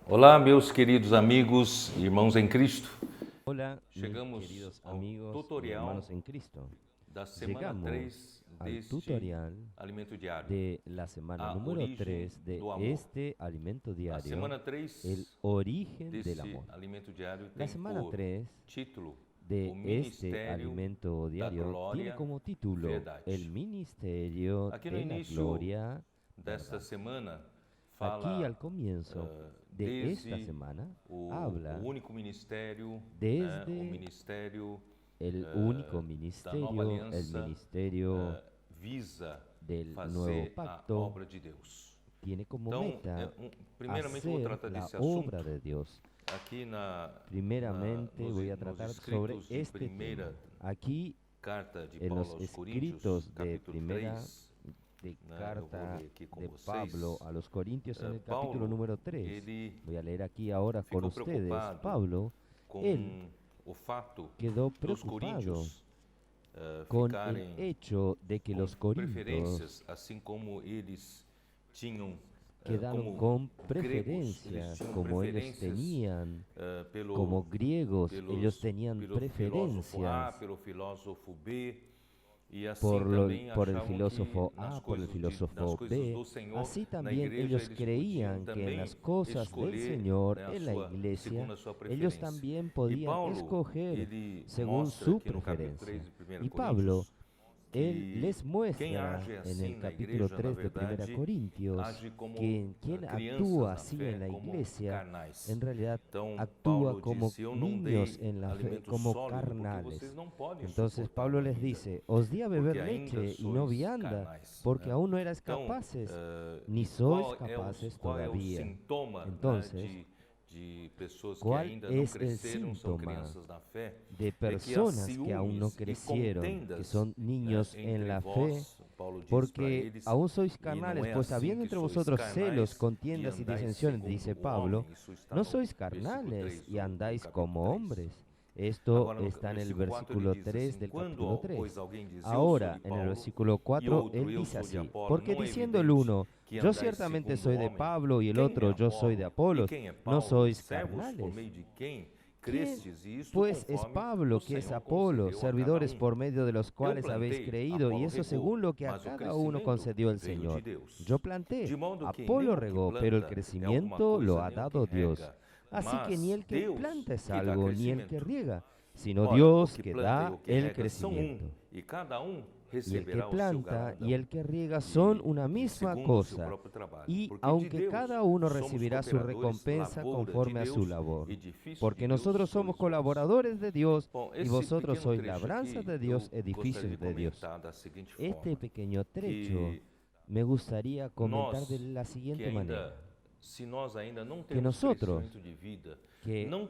Olá, meus queridos amigos e irmãos em Cristo. Hola, mis Chegamos queridos ao amigos y tutorial hermanos en Cristo. da semana Llegamos 3 al deste tutorial alimento diário. de la semana A número origem 3 de do amor. este alimento A diario, semana 3 el origen del desse amor. alimento diário La tem semana por 3 título de o este Ministério alimento da diario tiene Glória como título Verdade. el ministerio Aqui no de la início gloria. desta Verdad. semana Aquí al fala comienzo de esta desde semana o habla único ministério, o desde ministério el único da nova ministerio, el aliança ministerio visa del nuevo fazer a pacto, obra de Deus. tiene como Então, meta primeiramente eu vou hacer tratar la desse assunto obra de Dios. aqui Primeramente voy a nos tratar sobre escritos de este primeira tema. Aquí carta de en Paulo los aos Coríntios, escritos de capítulo primera 3, de eu vou carta ler aqui com de vocês. Pablo a los Corintios en el Paulo, capítulo número 3. ele Voy a leer aquí ahora con ficou ustedes. preocupado Pablo com él o fato quedó dos preocupado coríntios con ficarem el hecho de que com los corintios preferências, assim como eles tinham quedaron como con gregos, eles preferencias, tinham como ellos preferências tenían, pelo, como griegos, pelos, ellos tenían pelo filósofo A, preferencias pelo filósofo B, e assim por el achavam filósofo que nas A, por el coisas, filósofo nas coisas B. do Senhor, Así na también igreja, ellos eles creían podiam que en também las cosas del escolher, Señor, né, en la iglesia, segundo a sua ellos preferência. también E podían Paulo, escoger ele según mostra su aqui no capítulo 3 preferencia. de 1 Y Pablo, Coríntios él que les quem muestra age en assim el na capítulo igreja, na 3 de Primera verdade, Corintios, age como que quien crianças actúa na así fé, en la como iglesia, carnais. en realidad Então, actúa Paulo como disse, eu não niños dei en la fe, alimento como sólido, porque carnales. vocês não podem Entonces suportar Pablo les ainda, dice, os di a beber porque ainda leche y no sois vianda, carnais, porque né? aún no eras Então, capaces, e ni sois qual capaces qual é o todavía. sintoma, né, Entonces, de pessoas que ¿cuál ainda não es el cresceram, são síntoma crianças na fé? de É que há personas que aún no ciúmes e crecieron, que contendas, son niños né, en entre la fe? vós, Paulo diz para Porque eles, aún sois e não carnales, é pues assim habiendo que entre sois vosotros carnais celos, e contiendas y andais disensiones, segundo dice o Pablo, homem. Isso está no no sois versículo carnales 3 y do andáis capítulo como 3. hombres. Esto Agora, no está en el versículo 4 ele versículo diz 3 assim, del quando, capítulo pois 3. alguém diz, eu sou Ahora, de en el Paulo, versículo e 4, outro, él eu dice sou de así, Apolo, porque não é diciendo el evidente uno, que yo andais ciertamente segundo soy o de homem? Pablo, y el Quem é otro, yo soy de Apolo? E Apolos, quem é no Paulo? sois Servos por carnales. meio de quem ¿Quién, crestes, e isto pues, es conforme Pablo, o que es Senhor Apolo, concedeu a cada servidores por um. medio de los Eu cuales habéis plantei, creído, y Apolo eso regou, según lo que a mas o cada uno crescimento concedió el veio de Señor? Deus. Yo planté, De modo que Apolo nem o que regó, pero el planta é alguma crecimiento lo coisa, ha nem o que dado Dios. rega, Así que ni mas el que Deus planta es que dá algo, ni el que crescimento. riega, sino Ora, o Dios que que planta e da o que el rega são crecimiento. e cada Y el que receberá o seu planta galardão, y el que riega son una e misma segundo o seu cosa, próprio trabalho. y Porque de aunque Deus cada uno somos recibirá su cooperadores, recompensa lavoura de conforme a su Deus, labor. edifício Porque de Deus nosotros sois somos vós. colaboradores de Dios Bom, y esse vosotros pequeno sois trecho labranza aqui de eu Dios, gostaria edificios de de Dios. comentar da seguinte Este forma, pequeño trecho que me gustaría comentar nós de la que siguiente manera. ainda, se nós ainda não Que temos nosotros, crescimento de vida, que, não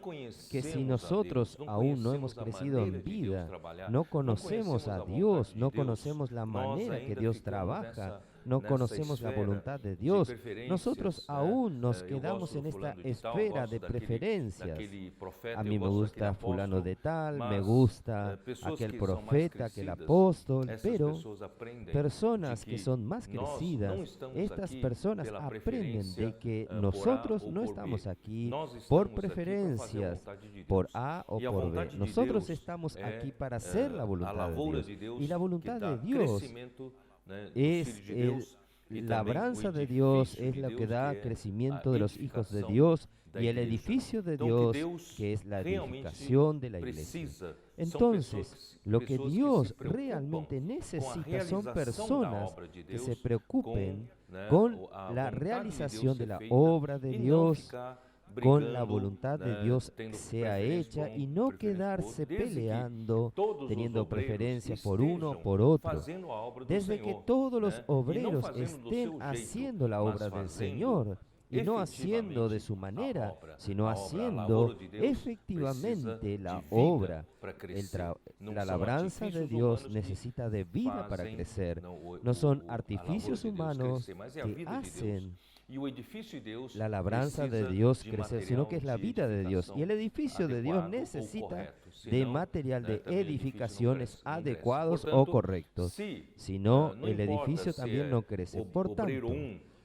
que conhecemos si a nosotros Deus, não aún no hemos conhecemos a crecido maneira en de Deus vida, trabalhar, no não conocemos a vontade Dios, de no Deus, conocemos la nós manera que ainda Dios ficamos trabaja, no nessa conocemos la esfera voluntad de de Dios, preferências, nosotros né? aún nos Eu quedamos gosto en do esta fulano de tal, esfera gosto de daquele preferencias. profeta, A eu mí me gosto daquele gusta fulano apóstolo, de tal, me mas gusta pessoas aquel que são mais profeta, aquel crescidas, apóstol, essas pero pessoas aprendem personas de que son más nós não crecidas, estamos estas aqui personas pela aprenden preferência de que por A nosotros ou no por estamos B. aquí Nós por estamos aqui para fazer a preferencias, vontade de por Deus. A o E a por B. vontade de Nosotros Deus estamos é aquí para hacer la a voluntad de lavoura Dios. de Deus Y la que voluntad dá de Dios crescimento, né, dos es filhos de Deus e também labranza o de Dios, edifício es de lo que Deus, da que é crecimiento a de los hijos de edificação Dios da y el igreja. edificio de Então, Dios, que Deus que es la realmente edificación de la iglesia. precisa são Entonces, lo que pessoas Dios se preocupam realmente com a necesita son realização da personas obra de que Deus, se preocupen né, con a la vontade de realización Deus de ser la feita obra de e não Dios, ficar con la brigando, voluntad de né, Dios tendo sea preferência hecha por y um, no preferência por quedarse outro, desde que peleando, todos os teniendo obreiros preferencia por uno o estejam por otro. fazendo a obra do Desde que Senhor, todos los né, e não obreros fazendo do estén seu jeito, haciendo la mas obra del fazendo Señor y no haciendo de efetivamente su a manera, obra. sino A obra, a haciendo lavoura de Deus efectivamente precisa la de vida obra. para El crescer. Não la são labranza de artifícios Dios humanos que necesita de vida para fazem, crecer. não, No son a lavoura artificios de Deus humanos crescer, mas é a que vida de Deus. hacen E o edifício de Deus la labranza de precisa Dios de crecer, sino que es la material de vida de Dios. Y el edificio de Dios adequado ou necesita correto, de senão, material né, de também o edifício edificaciones não cresce. adecuados o Portanto, correctos. se Si no, não el importa edificio se también é no crece. Por obreiro tanto, 1,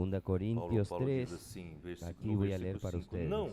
Segunda Paulo Corintios diz 3, assim, aqui no voy a leer versículo para 5, ustedes. não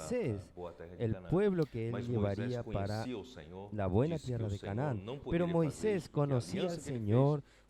Moisés, boa terra de el Canaã. pueblo que él Mas Moisés llevaría para conhecia o Senhor, la buena disse que tierra o de Senhor Canaán. não Pero poderia fazer Moisés isso, porque a conocía al aliança que ele Señor, fez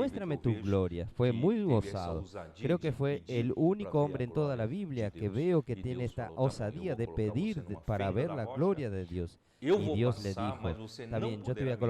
muéstrame que eu tu vejo gloria. Fue que muy teve essa gozado. ousadia Creo de que fue pedir el para único ver hombre a en toda la glória Biblia de que Deus. veo que E tiene Deus esta falou, tá bom, eu osadía vou de colocar você pedir numa para fenda ver da la rocha, gloria de Dios. eu Y vou Dios le passar, mas dijo, você está não bien, yo te voy poderá a me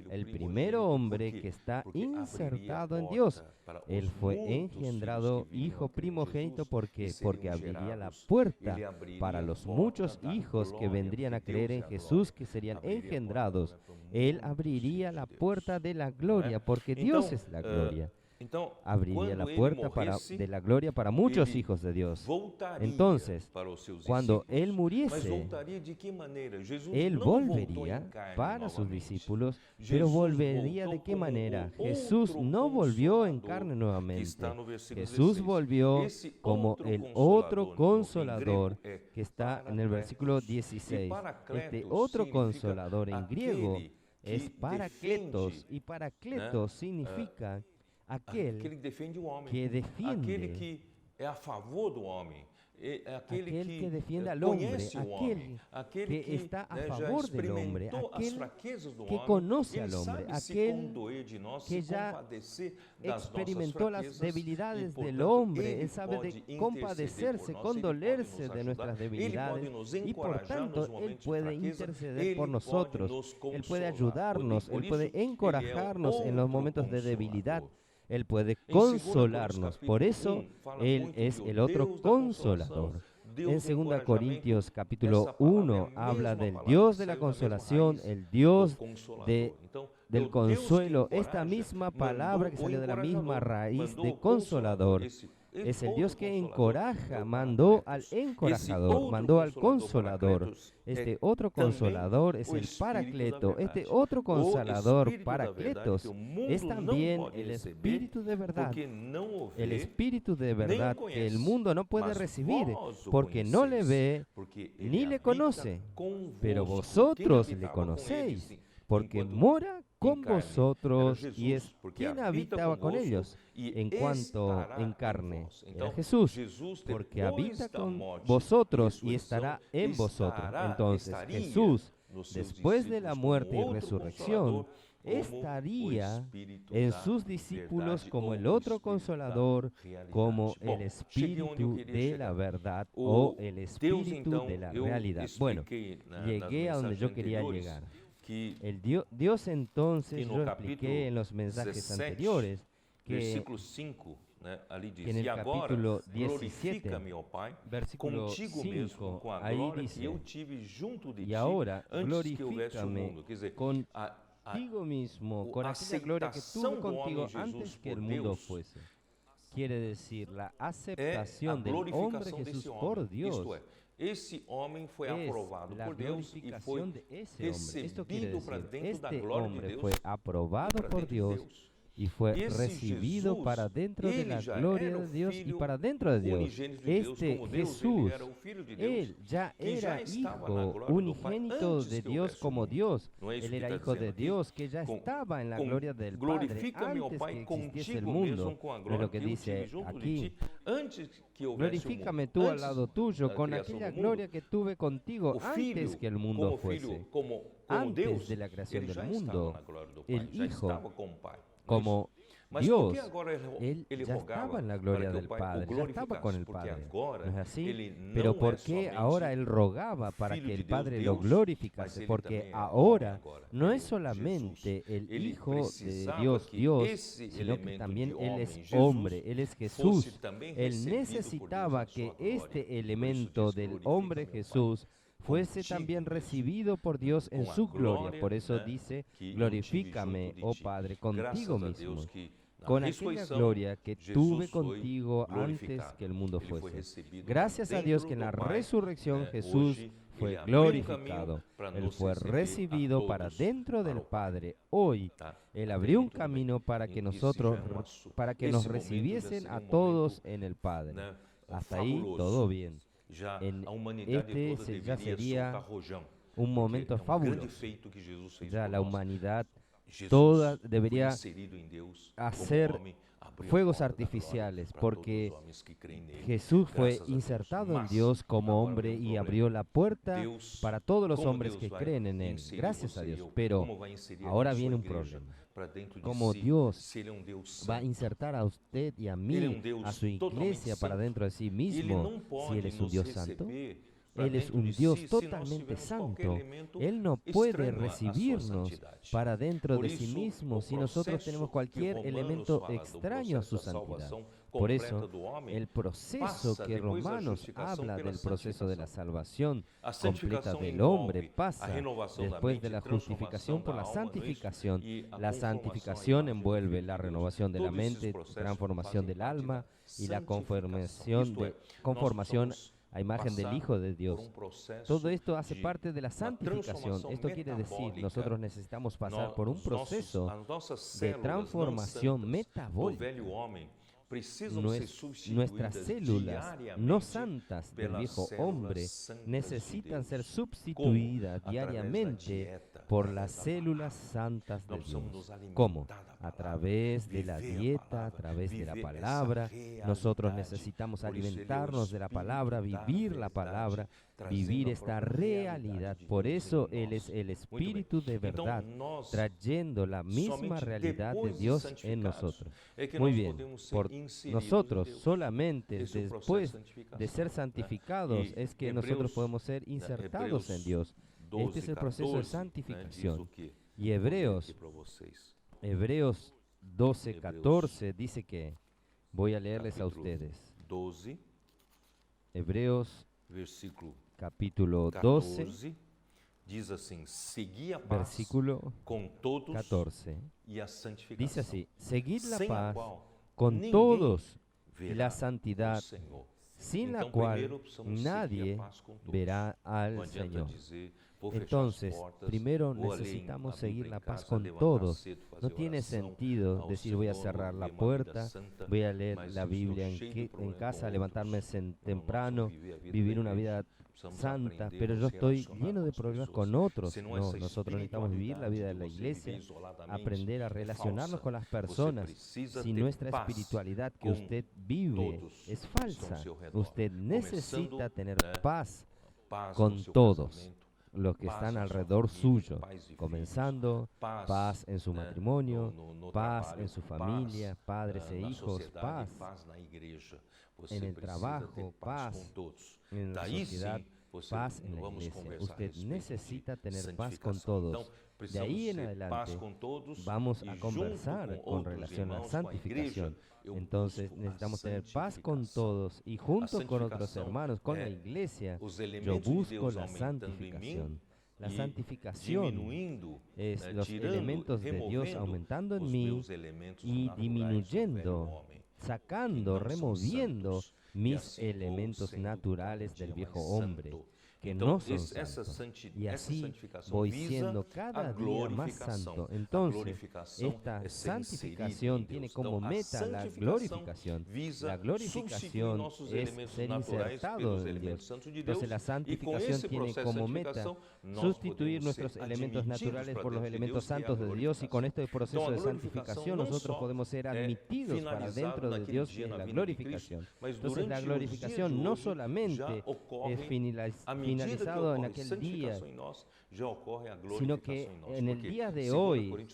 el primero hombre que está insertado en Dios. Él fue engendrado hijo primogénito primogénito, Jesus ¿por e qué? seriam Porque abriría la gerados. puerta Ele abriria para a los porta muchos da hijos que glória, vendrían a porque creer Deus en é a Jesús, glória. que serían Abriria a porta da engendrados. glória para Él muitos abriría filhos la de puerta Deus, de la não é? gloria, porque Dios Então, es la gloria. então, Abriría la quando ele puerta morresse, de la gloria para muchos ele hijos de Dios. voltaria Entonces, para os seus cuando Él discípulos. Mas muriese, voltaria de que maneira? Jesus Él não voltou em volvería carne para sus novamente. discípulos, pero Jesus volvería voltou de qué como manera. o Jesús outro no volvió en Consolador, carne que nuevamente. está no versículo Jesús 16. volvió Esse como outro el Consolador, otro no, em consolador grego, é que está en el Paracletos. versículo E 16. Paracletos Este otro significa consolador en griego aquele es que paracletos, defende, y paracletos né, significa aquele aquel que defende o homem, que aquele defiende, que é a favor do homem, aquele aquel que defiende al conhece hombre, o homem, aquele que está a né, já favor del hombre, experimentou as aquel fraquezas do que homem, conoce ele al hombre, sabe se aquel condoer de nós, que se ya compadecer das experimentó nossas las fraquezas, debilidades e, del portanto, hombre. ele Él sabe pode de interceder compadecerse, por nós, condolerse ele pode de nos nuestras ajudar, debilidades, ele pode nos y por encorajar tanto nos Él momentos de puede fraqueza, interceder ele por pode nosotros, nos Él puede consolar. ayudarnos, Por Él puede isso, ele é o encorajarnos en los outro momentos de debilidad, Consolador. Él puede Em 2 consolarnos. Coríntios, Por capítulo eso 1, fala Él muito es de el otro Deus da consolação, consolador. Deus En do 2 encorajamento. Corintios Essa capítulo palavra é a 1 habla mesma del palavra Dios que de la saiu da mesma consolación, raiz el do Dios Consolador. del Então, é o Deus que consuelo. Esta encoraja, misma mandou palabra que o salió de la misma encorajador, raíz mandou de o consolador. Esse Es el outro Dios que Consolador é encoraja, o mandó al Paracletos. Esse encorajador, outro mandó al consolador. Paracletos Este é otro também consolador es o el Espírito da Paracleto. verdade. Este otro O consolador, Espírito da verdade Paracletos, que o mundo es não también pode el receber, Espíritu de verdad. porque não o El vê, Espíritu de nem o verdad que el conhece. mundo no puede Mas recibir, vós o porque no le conheceis, ve porque ele ni le habita conoce. convosco. Pero Quem vosotros le habitava com ele, conocéis, sim, porque enquanto mora con em carne, vosotros era y es Jesus, porque quien habita habitaba con convosco ellos e en cuanto estará en carne. vós. Era Então, Jesús, Jesus, porque depois habita da con morte vosotros e y estará ressurreição, en vosotros. estará, Entonces estaria Jesús, nos seus después de la discípulos muerte como y outro resurrección, Consolador, como o estaría Espírito en da sus discípulos verdade, como ou el o otro Espírito da consolador, realidade. como Bom, el cheguei onde eu Espíritu queria de chegar. la verdad O o el Deus, Espíritu então, de la eu realidad. Bueno, expliquei nas llegué a donde mensagens yo quería anteriores llegar. que Dios entonces, que no yo capítulo expliqué en los mensajes 17, anteriores, que versículo 5, né, ali diz, en el e agora capítulo 17, glorifica-me, ó Pai, versículo contigo 5, mesmo, com a ahí glória dice, que eu tive junto de y ti ahora antes que houvesse o glorifícame mundo. Quer dizer, contigo mismo, con a aquella gloria que aceitação tuve do homem contigo Jesus antes que por el mundo Deus fuese. Quiere decir, la é a aceptación del hombre glorificação Jesús desse por homem. Dios. Isto é, esse homem foi Es aprovado la por Deus e foi glorificación de ese hombre. Esto quiere recebido para decir, dentro da este glória de hombre Deus fue e aprobado para por dentro de Dios Deus. y fue Esse recibido Jesus, para dentro de ele la já gloria era o de Dios y Filho para dentro de Dios. unigênito de Deus, Este como Deus, Jesús, ele era o Filho de Deus, él ya que já era estava na hijo glória do Pai unigénito antes de que Dios houvesse o como mundo. Dios. Não é isso Él que era está hijo de dizendo aqui? Dios que ya Com- estaba en la com- gloria del Padre glorifica-me, ó antes Pai, que existiese el contigo mundo. mesmo com a No es glória lo que que eu dice tive junto de aquí. ti antes que houvesse o mundo. Glorifícame tú al Antes lado tuyo da con criação aquella do mundo. gloria que tuve contigo O Filho, antes que el mundo como fuese. Filho, como Antes Deus, de la creación ele del já mundo, estava na glória do Pai, el já Hijo, estava com o Pai. Não é como isso? Mas Dios, por que agora él ele ya rogava estaba en la gloria para que del o Pai Padre, o ya estaba con el glorificasse? Padre. Porque agora ¿No es así? ele Pero não ¿por é qué somente ahora él rogaba para Filho que de el Deus, Padre lo Deus, mas glorificase? ele Porque também é ahora homem agora, no ele es é solamente Jesus. el Ele Hijo de precisava Dios, que Dios, esse sino que elemento también de Él homem, es Jesus, hombre, Él es Jesús. fosse também Él recebido por necesitaba Deus na que sua glória. este Por isso elemento diz, del glorifica-me, hombre ó Pai, Jesús fuese contigo también mesmo, recibido por Dios en com a su gloria. glória, Por eso né, dice, que eu tive glorifícame, junto de oh ti. Padre, Graças contigo a mismo, Deus que na con aquella ressurreição, gloria que Jesus tuve foi contigo antes glorificado. que el mundo Ele foi fuese. recebido Gracias a dentro Dios que en do la Pai. resurrección Jesús Hoje, fue ele abriu um glorificado. caminho para Él nos fue receber a recibido para todos dentro para del o Pai. Padre. Hoy Tá? Él Até abrió aí un tudo bem. camino para que Esse nosotros, já é um assunto. para que Esse nos momento já recibiesen seria a um todos momento, en el Padre. né, Hasta ahí fabuloso. todo bien. Já En a humanidade este toda ya deveria sería soltar rojão. un porque momento é grande fabuloso. feito que Jesus fez Ya por la nós. humanidad Jesus toda foi debería inserido em Deus hacer como homem, abriu a fuegos porta da glória artificiales, para porque todos os homens que creem nele. Jesús fue Graças a Deus. insertado en Mas, Dios como agora hombre vem um y problema. abrió la puerta Deus, para todos los como hombres Deus que vai creen en Él. inserir Gracias a você e Dios. eu, Pero como vai inserir a ahora sua viene un igreja problema. para dentro de Como si, Dios se ele é um Deus Va a santo. insertar a usted y a Ele é mí, um Deus a su totalmente iglesia, para santo. dentro de sí Ele mismo, não si pode Él es un nos Dios santo. receber Él es un Dios totalmente santo. Él no puede recibirnos para dentro de sí mismo si nosotros tenemos cualquier elemento extraño a su santidad. Por eso, el proceso que Romanos habla del proceso de la salvación completa del hombre pasa después de la justificación por la santificación. La santificación envuelve la renovación de la mente, transformación del alma y la conformación a imagen del Hijo de Dios. Todo esto hace parte de la santificación. Esto quiere decir, nosotros necesitamos pasar por un proceso de transformación metabólica. Nuestras células no santas del viejo hombre necesitan ser sustituidas diariamente por las células santas de Dios. ¿Cómo? A través de la dieta, a través de la palabra. Nosotros necesitamos alimentarnos de la palabra, vivir la palabra, vivir esta realidad. Por eso Él es el Espíritu de verdad, trayendo la misma realidad de Dios en nosotros. Muy bien, nosotros solamente después de ser santificados es que nosotros podemos ser insertados en Dios. Este es el proceso de santificación. Y Hebreos 12:14 dice que, voy a leerles a ustedes. Hebreos capítulo 12, versículo 14. Dice así: seguid la paz con todos y la santidad, sin la cual nadie verá al Señor. Entonces, primero necesitamos seguir la paz con todos. No tiene sentido decir voy a cerrar la puerta, voy a leer la Biblia en casa, levantarme temprano, vivir una vida santa, pero yo estoy lleno de problemas con otros. No, nosotros necesitamos vivir la vida de la iglesia, aprender a relacionarnos con las personas. Si nuestra espiritualidad que usted vive es falsa, usted necesita tener paz con todos los que están alrededor suyo, comenzando paz en su matrimonio, paz en su familia, padres e hijos, paz en el trabajo, paz en la sociedad, paz en la iglesia. Usted necesita tener paz con todos. De ahí en adelante vamos a conversar con relación a la santificación. Entonces necesitamos tener paz con todos y junto con otros hermanos, con la iglesia, yo busco la santificación. La santificación es los elementos de Dios aumentando en mí y disminuyendo, sacando, removiendo mis elementos naturales del viejo hombre, que no son santos. Y así voy siendo cada día más santo. Entonces, esta santificación tiene como meta la glorificación. La glorificación es ser insertado en Dios. Entonces, la santificación tiene como meta sustituir nuestros elementos naturales por los elementos santos de Dios, y con este proceso de santificación nosotros podemos ser admitidos para dentro de Dios en la glorificación. Entonces, la glorificación no solamente es finalizado en aquel día, sino que en el día de hoy,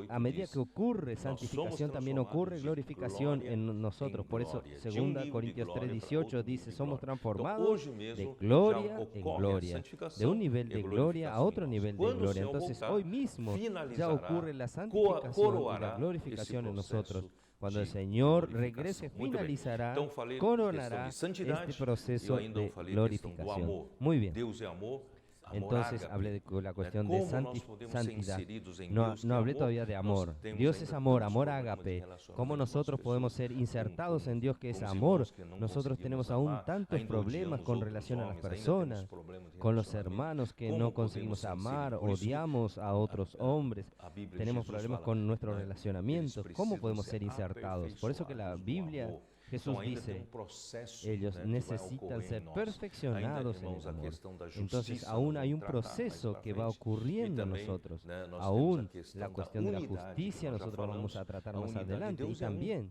a medida que ocurre santificación, también ocurre glorificación en nosotros. Por eso, 2 Corintios 3:18 dice, somos transformados de gloria en gloria, de un nivel de gloria a otro nivel de gloria. Entonces, hoy mismo ya ocurre la santificación y la glorificación en nosotros. Cuando el Señor regrese, finalizará, coronará este proceso de glorificación. Muy bien. Entonces hablé de la cuestión de santidad. No hablé todavía de amor. Dios es amor, amor ágape. ¿Cómo nosotros podemos ser insertados en Dios que es amor? Nosotros tenemos aún tantos problemas con relación a las personas, con los hermanos que no conseguimos amar, odiamos a otros hombres, tenemos problemas con nuestros relacionamientos. ¿Cómo podemos ser insertados? Por eso que la Biblia, Jesús dice, ellos necesitan ser perfeccionados en el amor. Entonces, aún hay un proceso que va ocurriendo en nosotros. Aún la cuestión de la justicia nosotros vamos a tratar más adelante. Y también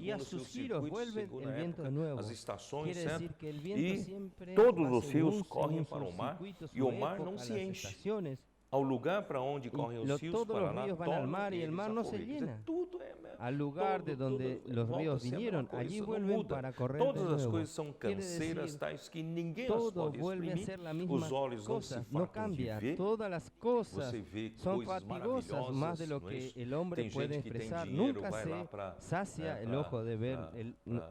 segundo a o seu sus giros circuito, vuelve segundo el a viento época, de nuevo. as estações, Quiere decir certo? que el viento E siempre todos va os rios según correm su para o mar circuito, e su o mar não época, se las enche. estaciones, ao lugar para onde correm os rios, todos para los lá ríos van al mar y el eles mar a no se correr. Quer dizer, llena. tudo Al lugar de donde los volta ríos sempre a vinieron, coisa, allí não vuelven muda. para correr de Todas as nuevo. coisas são Quiere canseiras, decir, tais que ninguém as todo pode vuelve a exprimir. ser la misma Os olhos não se cosa, no fartam de cambia. ver. Todas las cosas Você vê son coisas fatigosas, más de lo maravilhosas, não é que isso? el hombre Tem puede gente que tem expresar. dinheiro, Nunca vai lá se para sacia el ojo de ver,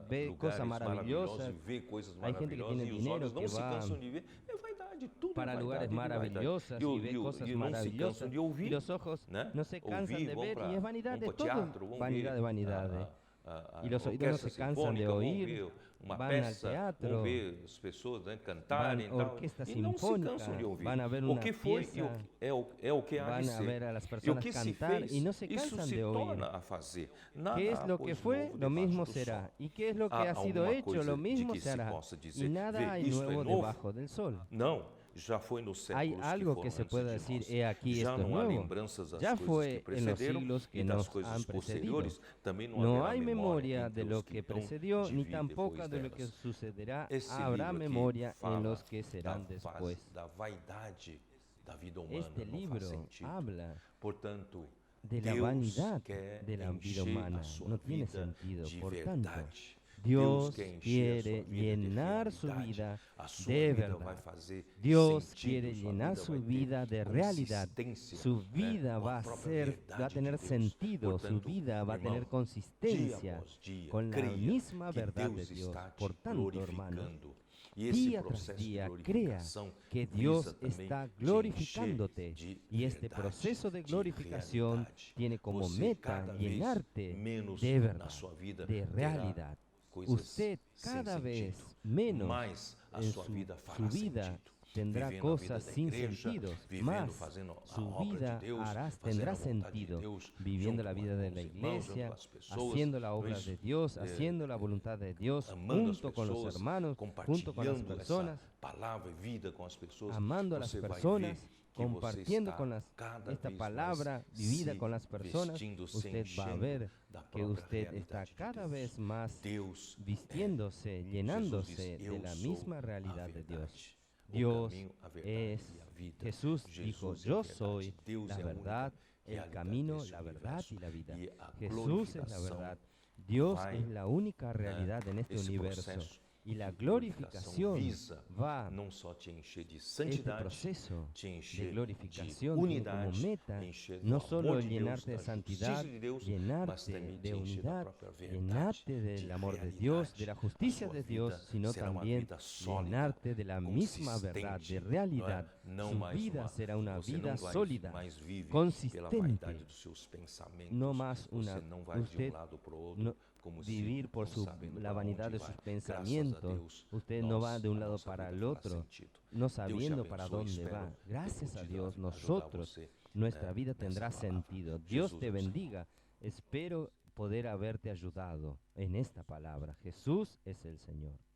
ve cosas maravillosas. e vê coisas Hay gente que maravilhosas tiene e os dinero olhos não que se va cansam de ver. É vaidade, tudo para é vaidade, lugares de vaidade. maravillosas y ve cosas não se maravillosas cansam de y ouvir, los ojos né? no se cansan Ouvir, de vão ver pra- y es vanidad vão de para todo, teatro, vão vanidad ver de vanidades. a Y los oídos no se orquestra cansan de sinfônica, vão oír, ver uma van al peça, teatro, vão ver as pessoas, né, cantarem van e tal, orquesta e não se sinfónica, cansam de ouvir. van a ver O una que foi pieza, é o que há de van a ser. ver a las E o personas que se cantar fez, y no se isso cansan se de oír. torna a fazer. Nada ¿Qué es há, lo que pois, fue? novo Lo debaixo mismo do será. sol. ¿Y qué es lo que Há ha sido alguma hecho? coisa Lo de mismo que se hará. possa dizer, Y nada vê, hay isto é nuevo novo? debajo del sol. Não, já foi nos Hay séculos algo que que foram se antes pueda de decir, nós. he aquí Já esto es não há nuevo. lembranças das Ya coisas fue que en los precederam siglos que e das nos coisas han precedido. posteriores. Também não No haverá hay memoria entre de os lo que que hão precedió, de ni vir tampoco depois de lo que delas. sucederá. Esse Habrá livro aqui memoria en fala los que serán después. da vaidade da vida humana. Este não faz libro sentido. habla Portanto, de la Deus vanidad quer de la vida encher humana. a sua No tiene vida sentido. de Por tanto, verdade. Dios quer encher a quiere sua vida de llenar su realidade. vida A sua de vida vai verdad. fazer Dios sentido, quiere sua llenar vida su vai ter vida de realidad. consistência, Su né, vida com va a própria ser, verdade va a tener de Deus. sentido. Su Portanto, vida va a tener irmão, consistencia dia após dia, con la creia misma que verdad de Deus Dios. está te Por tanto, hermano, glorificando. E esse día tras processo de día crea glorificação que visa Dios também está te glorificándote encher de y este verdade, proceso de de glorificación realidade. tiene como Você meta cada vez llenarte menos de na verdad, sua vida de terá realidad. coisas Usted sem cada sentido, vez menos mas a en sua su, vida fará su vida sentido. tendrá Vivendo a vida cosas da sin igreja, sentidos, vivendo, más fazendo a su obra de vida Deus, harás, fazendo tendrá a vontade de sentido, Deus, viviendo junto la com vida de la os irmãos, junto iglesia, com as pessoas, haciendo la não é obra isso? de Dios, haciendo la voluntad de Dios, amando as junto con los pessoas, hermanos, junto con las compartilhando personas, essa palavra e vida com as pessoas, amando a las você vai personas, ver que você compartiendo está con cada esta vez palabra mais vivida se con las personas, vestindo, se usted va a enchendo ver da que própria usted está realidade de cada Deus. vez más Deus vistiéndose, llenándose Jesus diz, de "Eu la sou misma a realidad de verdade, Dios. o Dios caminho, a verdade es, e a vida." Jesús Jesus dijo, é a yo verdade, soy Deus la é a única verdad, el realidade camino, desse la verdad universo. y la vida. E a Jesús es la glorificação verdad. Dios vai, es la única realidad en este esse universo. processo Y la de glorificação glorificación visa va, não só te encher de este santidade, proceso te de encher glorificación de tiene como unidade, meta encher do no amor solo de Deus, llenarte de da santidad, justiça de Deus, mas llenarte também de te encher da unidad, própria verdade, llenarte del de amor de Dios, de la realidade. justicia A sua de Dios, vida sino será uma también vida sólida, llenarte de la misma verdad, de consistente, realidad. não Su mais vida uma- será una você vida não vai sólida, mais vive pela consistente, vaidade dos seus pensamentos. no más una, Você não vai de usted lado para o outro, no, como vivir por não su, sabendo la para vanidad onde de sus vai. pensamientos. Graças a Deus, Usted no va de un a lado nossa para vida el fará otro, sentido. no Deus te sabiendo para abençoe, dónde espero va. Gracias a ter Dios, podido ajudar nosotros, você, nuestra vida nessa tendrá palavra. sentido. Dios Jesus te é o Senhor. bendiga. Espero poder haberte ayudado en esta palabra. Jesús es el Señor.